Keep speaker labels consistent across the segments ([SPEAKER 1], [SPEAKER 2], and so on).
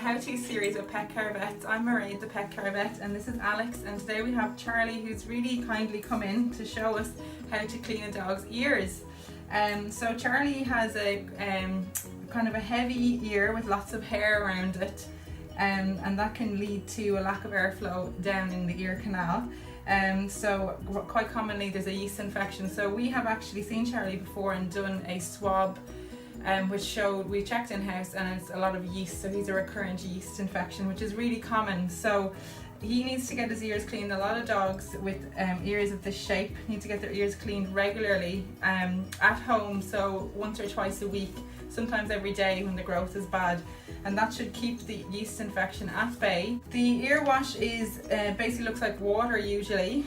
[SPEAKER 1] how-to series with Pet Care Vets. I'm Mairead, the Pet Care Vet, and this is Alex, and today we have Charlie, who's really kindly come in to show us how to clean a dog's ears. So Charlie has a kind of a heavy ear with lots of hair around it, and that can lead to a lack of airflow down in the ear canal. So quite commonly there's a yeast infection. So we have actually seen Charlie before and done a swab which showed, we checked in-house, and it's a lot of yeast, so he's a recurrent yeast infection, which is really common. So he needs to get his ears cleaned. A lot of dogs with ears of this shape need to get their ears cleaned regularly at home, so once or twice a week, sometimes every day when the growth is bad, and that should keep the yeast infection at bay. The ear wash is basically looks like water usually.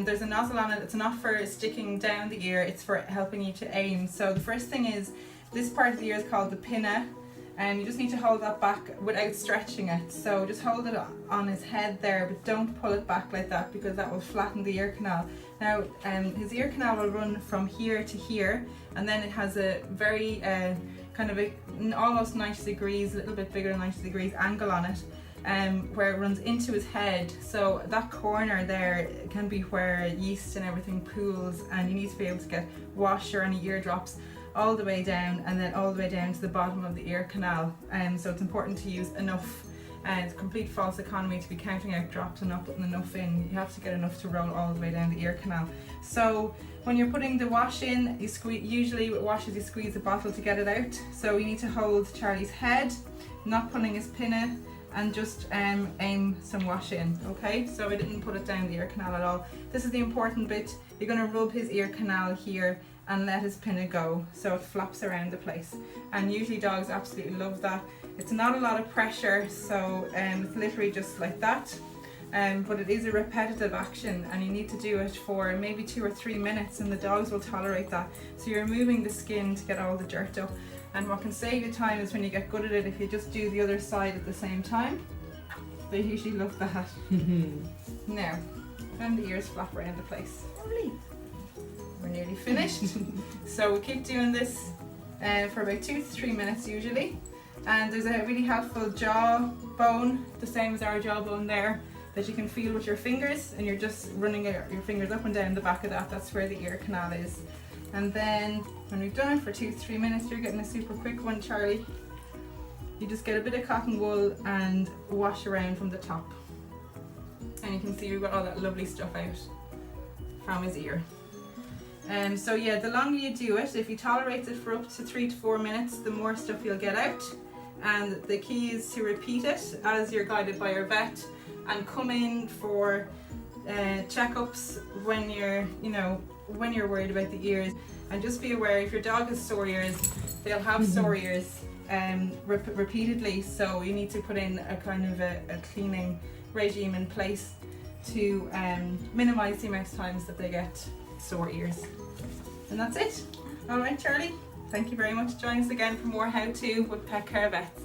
[SPEAKER 1] There's a nozzle on it. It's not for sticking down the ear, it's for helping you to aim. So the first thing is, this part of the ear is called the pinna, and you just need to hold that back without stretching it. So just hold it on his head there, but don't pull it back like that, because that will flatten the ear canal. Now his ear canal will run from here to here, and then it has a very kind of almost 90 degrees, a little bit bigger than 90 degrees angle on it, where it runs into his head. So that corner there can be where yeast and everything pools, and you need to be able to get wash or any ear drops all the way down, and then all the way down to the bottom of the ear canal. So it's important to use enough, and it's complete false economy to be counting out drops and not putting enough in. You have to get enough to roll all the way down the ear canal. So when you're putting the wash in, you squeeze, usually with washes you squeeze the bottle to get it out. So you need to hold Charlie's head, not pulling his pinna, and just aim some wash in, okay? So I didn't put it down the ear canal at all. This is the important bit. You're going to rub his ear canal here and let his pinna go, so it flops around the place. And usually dogs absolutely love that. It's not a lot of pressure, so it's literally just like that. But it is a repetitive action, and you need to do it for maybe 2 or 3 minutes, and the dogs will tolerate that. So you're removing the skin to get all the dirt up. And what can save you time is when you get good at it, if you just do the other side at the same time. They usually love that. Now, and the ears flap around the place. Lovely. We're nearly finished. So we keep doing this for about 2 to 3 minutes usually. And there's a really helpful jaw bone, the same as our jawbone there, that you can feel with your fingers, and you're just running your fingers up and down the back of that. That's where the ear canal is. And then when we've done it for 2 to 3 minutes, you're getting a super quick one, Charlie. You just get a bit of cotton wool and wash around from the top. And you can see we've got all that lovely stuff out from his ear. So yeah, the longer you do it, if you tolerate it for up to 3 to 4 minutes, the more stuff you'll get out. And the key is to repeat it as you're guided by your vet, and come in for checkups when you're worried about the ears. And just be aware, if your dog has sore ears, they'll have sore ears repeatedly, so you need to put in a kind of a cleaning regime in place to minimize the amount of times that they get sore ears. And that's it. All right, Charlie, thank you very much. Join us again for more how-to with Pet Care Vets.